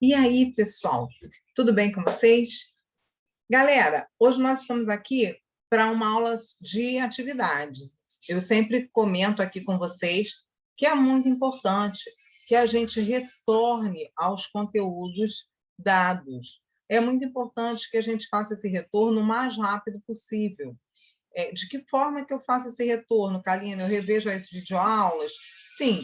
E aí, pessoal, tudo bem com vocês? Galera, hoje nós estamos aqui para uma aula de atividades. Eu sempre comento aqui com vocês que é muito importante que a gente retorne aos conteúdos dados. É muito importante que a gente faça esse retorno o mais rápido possível. De que forma que eu faço esse retorno, Kalina? Eu revejo as videoaulas? Sim,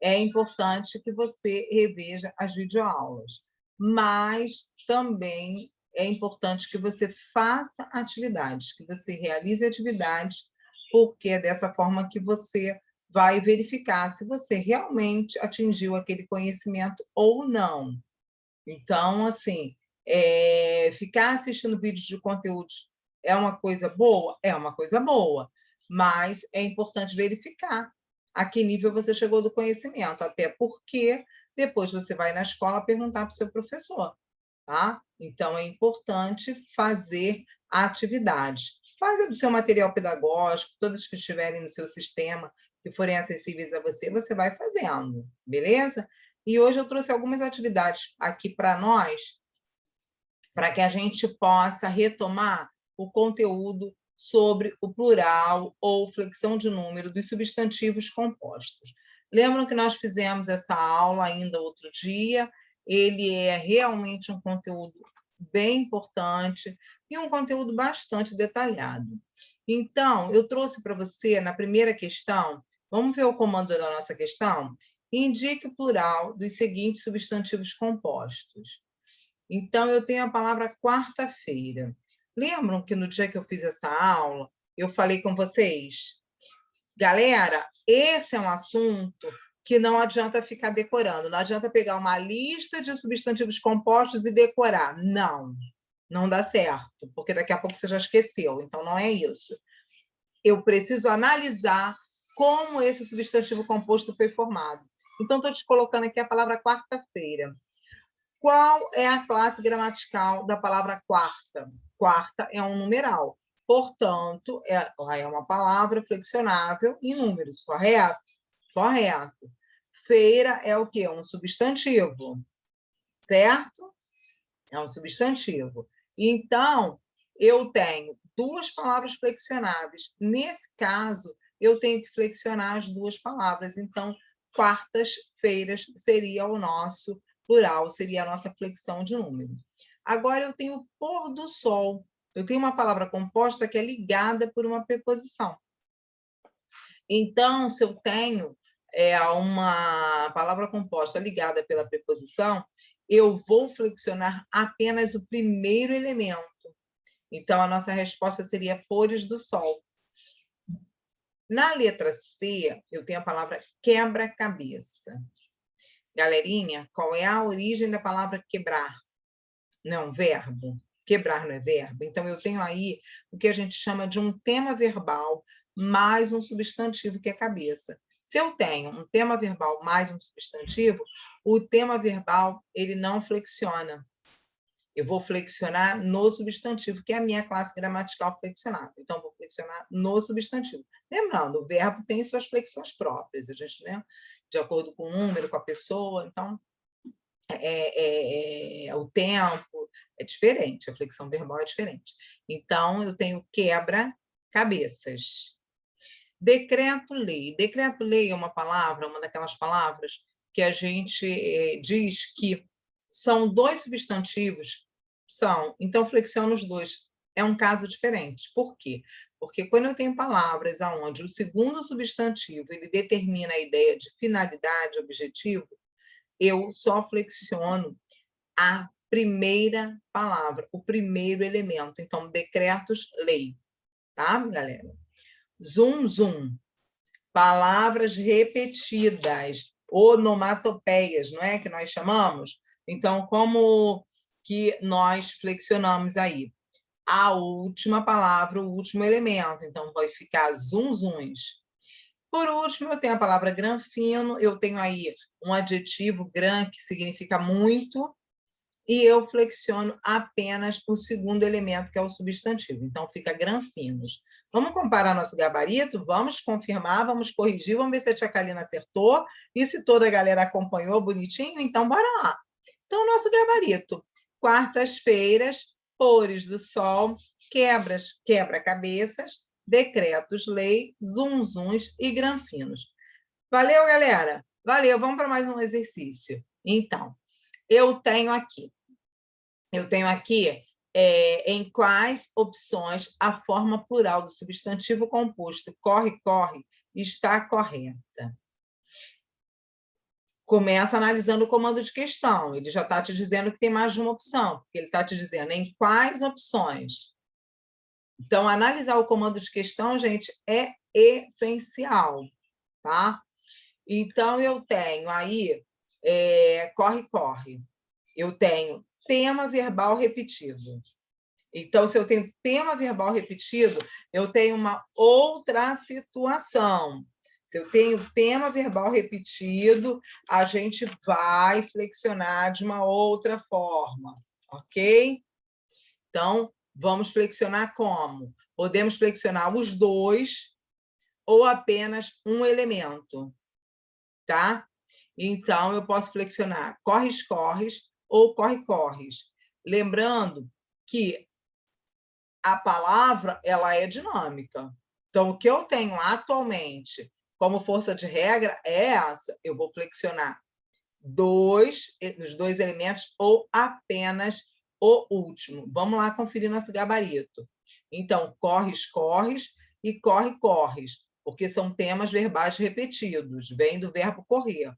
é importante que você reveja as videoaulas, mas também é importante que você faça atividades, que você realize atividades, porque é dessa forma que você vai verificar se você realmente atingiu aquele conhecimento ou não. Então, assim, ficar assistindo vídeos de conteúdos é uma coisa boa? É uma coisa boa, mas é importante verificar a que nível você chegou do conhecimento, até porque depois você vai na escola perguntar para o seu professor, tá? Então, é importante fazer atividades. Faça do seu material pedagógico, todas que estiverem no seu sistema, que forem acessíveis a você, você vai fazendo, beleza? E hoje eu trouxe algumas atividades aqui para nós, para que a gente possa retomar o conteúdo sobre o plural ou flexão de número dos substantivos compostos. Lembram que nós fizemos essa aula ainda outro dia? Ele é realmente um conteúdo bem importante e um conteúdo bastante detalhado. Então, eu trouxe para você, na primeira questão, vamos ver o comando da nossa questão? Indique o plural dos seguintes substantivos compostos. Então, eu tenho a palavra quarta-feira. Lembram que no dia que eu fiz essa aula, eu falei com vocês? Galera, esse é um assunto que não adianta ficar decorando, não adianta pegar uma lista de substantivos compostos e decorar. Não, não dá certo, porque daqui a pouco você já esqueceu, então não é isso. Eu preciso analisar como esse substantivo composto foi formado. Então, estou te colocando aqui a palavra quarta-feira. Qual é a classe gramatical da palavra quarta? Quarta é um numeral. Portanto, ela é uma palavra flexionável em números, correto? Correto. Feira é o quê? Um substantivo, certo? É um substantivo. Então, eu tenho duas palavras flexionáveis. Nesse caso, eu tenho que flexionar as duas palavras. Então, quartas-feiras seria o nosso plural, seria a nossa flexão de número. Agora, eu tenho pôr do sol. Eu tenho uma palavra composta que é ligada por uma preposição. Então, se eu tenho uma palavra composta ligada pela preposição, eu vou flexionar apenas o primeiro elemento. Então, a nossa resposta seria pôres do sol. Na letra C, eu tenho a palavra quebra-cabeça. Galerinha, qual é a origem da palavra quebrar? Não, verbo. Quebrar não é verbo. Então, eu tenho aí o que a gente chama de um tema verbal mais um substantivo, que é cabeça. Se eu tenho um tema verbal mais um substantivo, o tema verbal ele não flexiona. Eu vou flexionar no substantivo, que é a minha classe gramatical flexionável. Então, vou flexionar no substantivo. Lembrando, o verbo tem suas flexões próprias, a gente, né, de acordo com o número, com a pessoa, então, o tempo é diferente, a flexão verbal é diferente. Então, eu tenho quebra-cabeças. Decreto-lei. Decreto-lei é uma palavra, uma daquelas palavras que a gente diz que são dois substantivos, então flexiono os dois. É um caso diferente. Por quê? Porque quando eu tenho palavras onde o segundo substantivo ele determina a ideia de finalidade, objetivo, eu só flexiono a primeira palavra, o primeiro elemento. Então, decretos, lei. Tá, galera? Zum, zum. Palavras repetidas, onomatopeias, não é que nós chamamos? Então, como que nós flexionamos aí? A última palavra, o último elemento. Então, vai ficar zum, zuns. Por último, eu tenho a palavra granfino, eu tenho aí um adjetivo gran, que significa muito, e eu flexiono apenas o segundo elemento, que é o substantivo. Então, fica granfinos. Vamos comparar nosso gabarito? Vamos confirmar, vamos corrigir, vamos ver se a tia Kalina acertou, e se toda a galera acompanhou bonitinho, então bora lá. Então, nosso gabarito: quartas-feiras, pores do sol, quebra-cabeças, decretos-lei, zunzuns e granfinos. Valeu, galera? Valeu, vamos para mais um exercício. Então, eu tenho aqui em quais opções a forma plural do substantivo composto corre está correta. Começa analisando o comando de questão. Ele já está te dizendo que tem mais de uma opção, porque ele está te dizendo em quais opções. Então, analisar o comando de questão, gente, é essencial, tá? Então, eu tenho aí corre. Eu tenho tema verbal repetido. Então, se eu tenho tema verbal repetido, eu tenho uma outra situação. Se eu tenho tema verbal repetido, a gente vai flexionar de uma outra forma, ok? Então, vamos flexionar como? Podemos flexionar os dois ou apenas um elemento, tá? Então, eu posso flexionar corres ou corres. Lembrando que a palavra ela é dinâmica. Então, o que eu tenho atualmente como força de regra é essa. Eu vou flexionar os dois elementos ou apenas o último. Vamos lá conferir nosso gabarito. Então, corres e corres, porque são temas verbais repetidos, vem do verbo correr.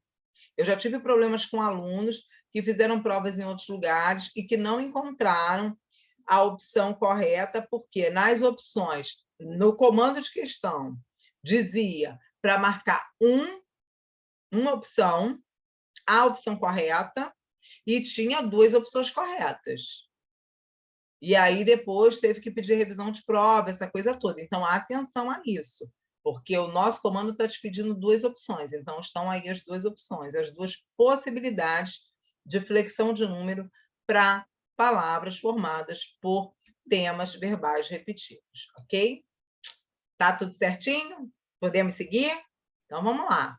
Eu já tive problemas com alunos que fizeram provas em outros lugares e que não encontraram a opção correta, porque nas opções, no comando de questão, dizia para marcar uma opção, a opção correta, e tinha duas opções corretas. E aí depois teve que pedir revisão de prova, essa coisa toda. Então, atenção a isso, porque o nosso comando está te pedindo duas opções. Então, estão aí as duas opções, as duas possibilidades de flexão de número para palavras formadas por temas verbais repetidos, ok? Tá tudo certinho? Podemos seguir? Então, vamos lá.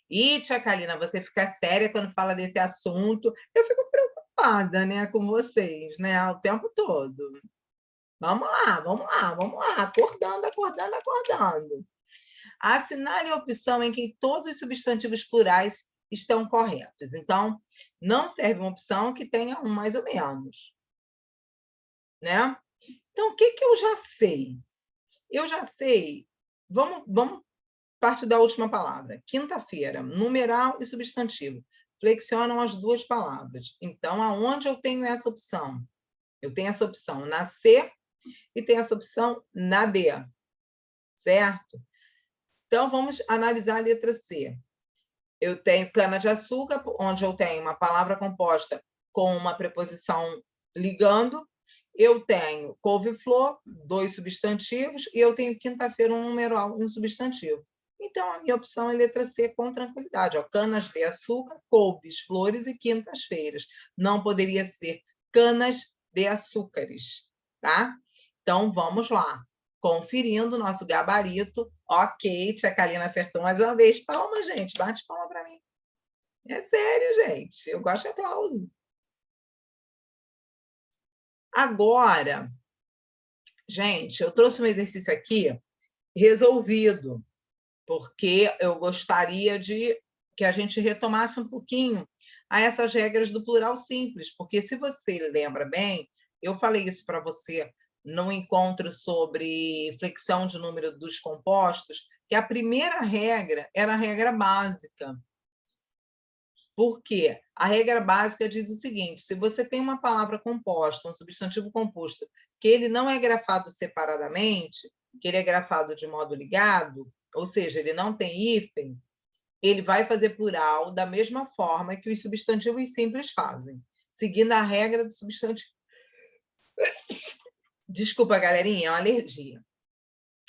E, tia Kalina, você fica séria quando fala desse assunto. Eu fico preocupada, né, com vocês, né, o tempo todo. Vamos lá. Acordando. Assinale a opção em que todos os substantivos plurais estão corretos. Então, não serve uma opção que tenha um mais ou menos, né? Então, o que eu já sei? Eu já sei. Vamos partir da última palavra. Quinta-feira, numeral e substantivo. Flexionam as duas palavras. Então, aonde eu tenho essa opção? Eu tenho essa opção na C e tenho essa opção na D, certo? Então, vamos analisar a letra C. Eu tenho cana-de-açúcar, onde eu tenho uma palavra composta com uma preposição ligando. Eu tenho couve-flor, dois substantivos, e eu tenho quinta-feira um numeral e um substantivo. Então, a minha opção é letra C, com tranquilidade. Ó, canas de açúcar, couves, flores e quintas-feiras. Não poderia ser canas de açúcares, tá? Então, vamos lá. Conferindo o nosso gabarito. Ok, tia Kalina acertou mais uma vez. Palma, gente. Bate palma para mim. É sério, gente. Eu gosto de aplauso. Agora, gente, eu trouxe um exercício aqui resolvido, porque eu gostaria de que a gente retomasse um pouquinho a essas regras do plural simples, porque se você lembra bem, eu falei isso para você no encontro sobre flexão de número dos compostos, que a primeira regra era a regra básica. Por quê? A regra básica diz o seguinte: se você tem uma palavra composta, um substantivo composto, que ele não é grafado separadamente, que ele é grafado de modo ligado, ou seja, ele não tem hífen, ele vai fazer plural da mesma forma que os substantivos simples fazem, seguindo a regra do substantivo. Desculpa, galerinha, é uma alergia.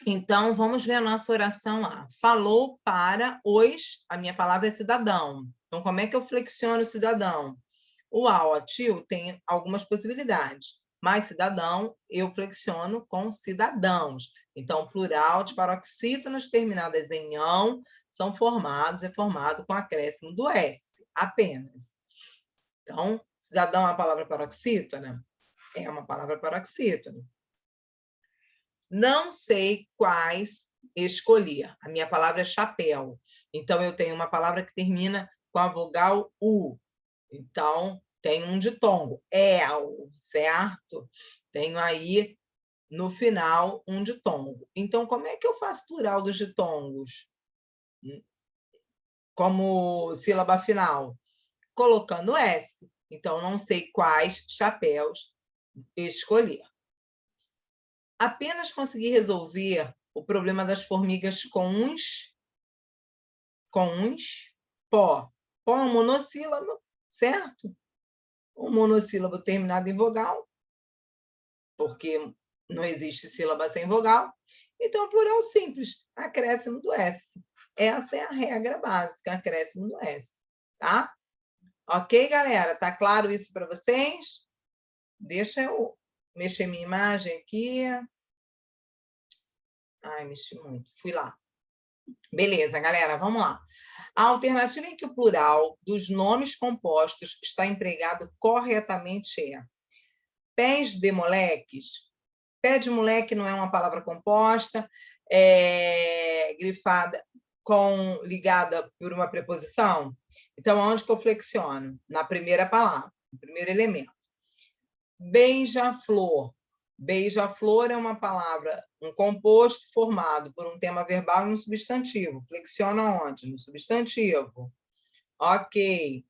Então, vamos ver a nossa oração lá. Falou para os... A minha palavra é cidadão. Então, como é que eu flexiono cidadão? O tio, tem algumas possibilidades. Mas cidadão, eu flexiono com cidadãos. Então, plural de paroxítonas terminadas em ão é formado com acréscimo do S, apenas. Então, cidadão é uma palavra paroxítona? É uma palavra paroxítona. Não sei quais escolher. A minha palavra é chapéu. Então, eu tenho uma palavra que termina com a vogal U. Então, tem um ditongo. Certo? Tenho aí, no final, um ditongo. Então, como é que eu faço plural dos ditongos? Como sílaba final? Colocando S. Então, não sei quais chapéus escolher. Apenas consegui resolver o problema das formigas com uns pó. Pó é um monossílabo, certo? Um monossílabo terminado em vogal, porque não existe sílaba sem vogal. Então, plural simples, acréscimo do S. Essa é a regra básica, acréscimo do S, tá? Ok, galera? Tá claro isso para vocês? Deixa eu mexer minha imagem aqui. Ai, mexi muito. Fui lá. Beleza, galera, vamos lá. A alternativa em que o plural dos nomes compostos está empregado corretamente é pés de moleques. Pé de moleque não é uma palavra composta, grifada ligada por uma preposição. Então, onde que eu flexiono? Na primeira palavra, no primeiro elemento. Beija-flor. Beija-flor é uma palavra, um composto formado por um tema verbal e um substantivo. Flexiona onde? No substantivo. Ok.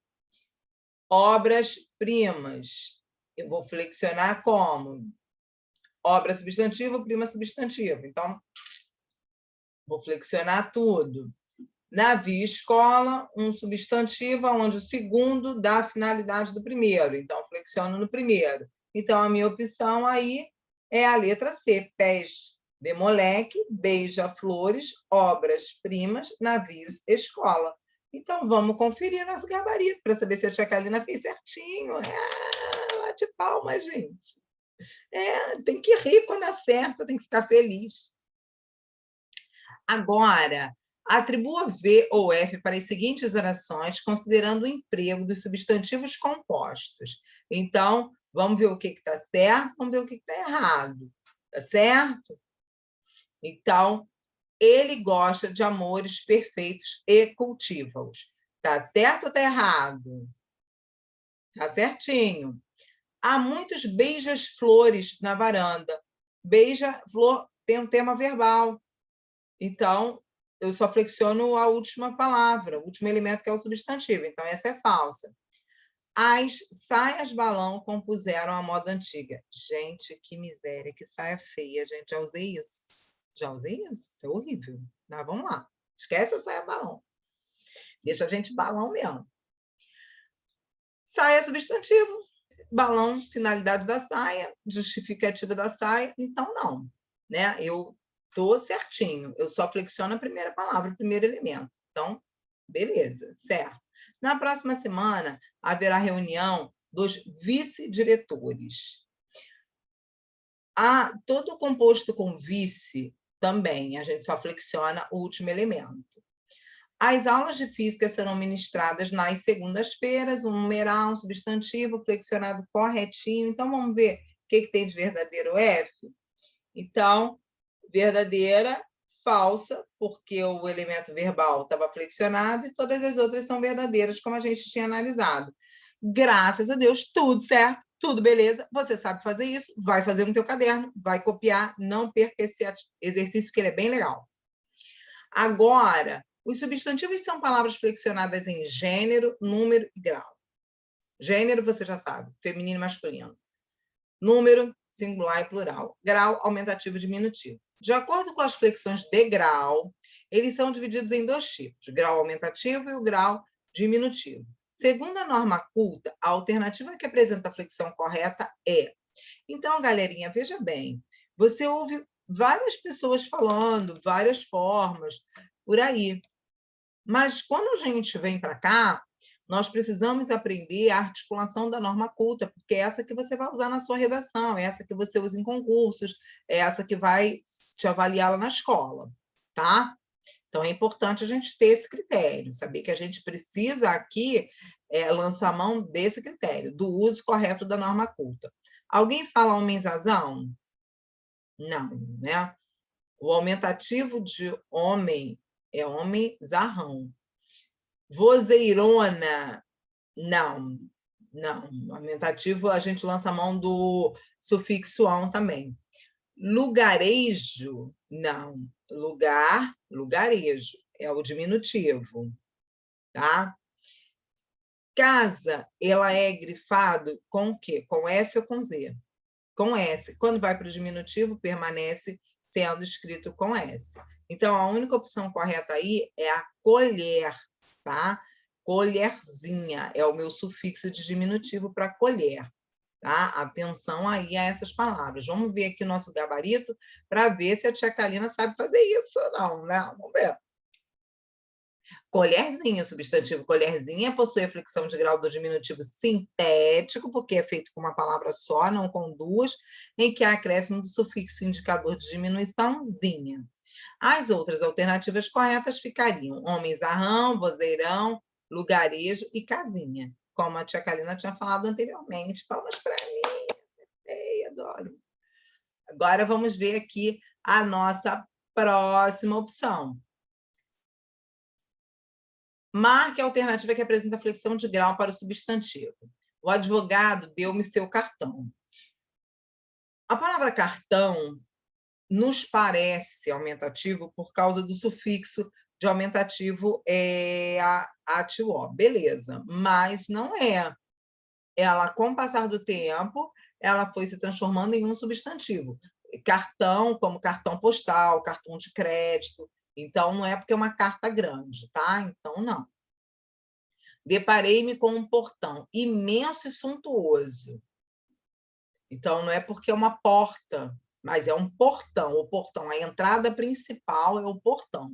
Obras-primas. Eu vou flexionar como? Obra substantivo, prima substantivo. Então, vou flexionar tudo. Navio escola, um substantivo onde o segundo dá a finalidade do primeiro. Então, flexiono no primeiro. Então, a minha opção aí é a letra C. Pés de moleque, beija-flores, obras-primas, navios, escola. Então, vamos conferir nosso gabarito para saber se a tia Kalina fez certinho. Bate palma, gente. Tem que rir quando acerta, tem que ficar feliz. Agora, atribua V ou F para as seguintes orações, considerando o emprego dos substantivos compostos. Então, vamos ver o que está certo, vamos ver o que está errado. Tá certo? Então, ele gosta de amores perfeitos e cultiva-os. Tá certo ou está errado? Tá certinho. Há muitos beijas-flores na varanda. Beija-flor tem um tema verbal. Então, eu só flexiono a última palavra, o último elemento que é o substantivo. Então, essa é falsa. As saias balão compuseram a moda antiga. Gente, que miséria, que saia feia, gente. Já usei isso. Já usei isso? É horrível. Mas vamos lá. Esquece a saia balão. Deixa a gente balão mesmo. Saia substantivo. Balão, finalidade da saia, justificativa da saia. Então, não. Né? Eu estou certinho. Eu só flexiono a primeira palavra, o primeiro elemento. Então, beleza, certo. Na próxima semana, haverá reunião dos vice-diretores. Todo composto com vice também, a gente só flexiona o último elemento. As aulas de física serão ministradas nas segundas-feiras, um numeral, um substantivo flexionado corretinho. Então, vamos ver o que tem de verdadeiro F? Então, verdadeira, falsa, porque o elemento verbal estava flexionado e todas as outras são verdadeiras, como a gente tinha analisado. Graças a Deus, tudo certo, tudo beleza. Você sabe fazer isso, vai fazer no teu caderno, vai copiar, não perca esse exercício, que ele é bem legal. Agora, os substantivos são palavras flexionadas em gênero, número e grau. Gênero, você já sabe, feminino e masculino. Número, singular e plural. Grau, aumentativo e diminutivo. De acordo com as flexões de grau, eles são divididos em dois tipos, grau aumentativo e o grau diminutivo. Segundo a norma culta, a alternativa que apresenta a flexão correta é. Então, galerinha, veja bem, você ouve várias pessoas falando, várias formas, por aí. Mas quando a gente vem para cá, nós precisamos aprender a articulação da norma culta, porque é essa que você vai usar na sua redação, é essa que você usa em concursos, é essa que vai te avaliar lá na escola, tá? Então, é importante a gente ter esse critério, saber que a gente precisa aqui lança a mão desse critério, do uso correto da norma culta. Alguém fala homenzazão? Não, né? O aumentativo de homem é homenzarrão. Vozeirona? Não, não. O aumentativo, a gente lança a mão do sufixo on também. Lugarejo? Não. Lugar, lugarejo. É o diminutivo, tá? Casa, ela é grifado com o quê? Com S ou com Z? Com S. Quando vai para o diminutivo, permanece sendo escrito com S. Então, a única opção correta aí é a colher, tá? Colherzinha é o meu sufixo de diminutivo para colher, tá? Atenção aí a essas palavras. Vamos ver aqui o nosso gabarito para ver se a tia Kalina sabe fazer isso ou não, né? Vamos ver. Colherzinha, substantivo colherzinha, possui a flexão de grau do diminutivo sintético, porque é feito com uma palavra só, não com duas, em que há acréscimo do sufixo indicador de diminuiçãozinha. As outras alternativas corretas ficariam homenzarrão, vozeirão, lugarejo e casinha, como a tia Kalina tinha falado anteriormente. Palmas para mim. Ei, adoro. Agora vamos ver aqui a nossa próxima opção. Marque a alternativa que apresenta flexão de grau para o substantivo. O advogado deu-me seu cartão. A palavra cartão nos parece aumentativo por causa do sufixo de aumentativo ativo, beleza, mas não é. Ela, com o passar do tempo, ela foi se transformando em um substantivo. Cartão, como cartão postal, cartão de crédito. Então, não é porque é uma carta grande, tá? Então, não. Deparei-me com um portão imenso e suntuoso. Então, não é porque é uma porta, mas é um portão. O portão, a entrada principal é o portão,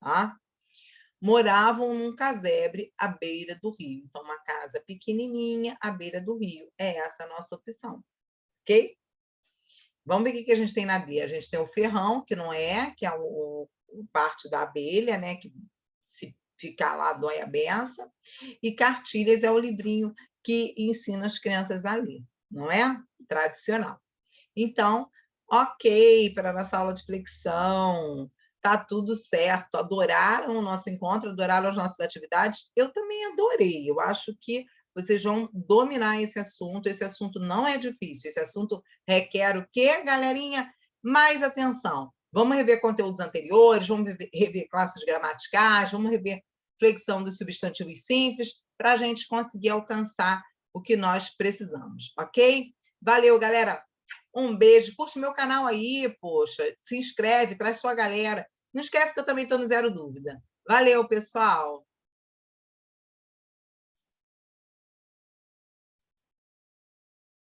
tá? Moravam num casebre à beira do rio. Então, uma casa pequenininha à beira do rio. É essa a nossa opção, ok? Vamos ver o que a gente tem na D. A gente tem o ferrão, que não é, que é o parte da abelha, né? Que se ficar lá, dói a beça. E cartilhas é o livrinho que ensina as crianças a ler, não é? Tradicional. Então, ok, para a nossa aula de flexão, tá tudo certo. Adoraram o nosso encontro, adoraram as nossas atividades? Eu também adorei. Eu acho que vocês vão dominar esse assunto. Esse assunto não é difícil. Esse assunto requer o quê, galerinha? Mais atenção. Vamos rever conteúdos anteriores, vamos rever classes gramaticais, vamos rever flexão dos substantivos simples, para a gente conseguir alcançar o que nós precisamos, ok? Valeu, galera! Um beijo, curte meu canal aí, poxa, se inscreve, traz sua galera. Não esquece que eu também estou no Zero Dúvida. Valeu, pessoal!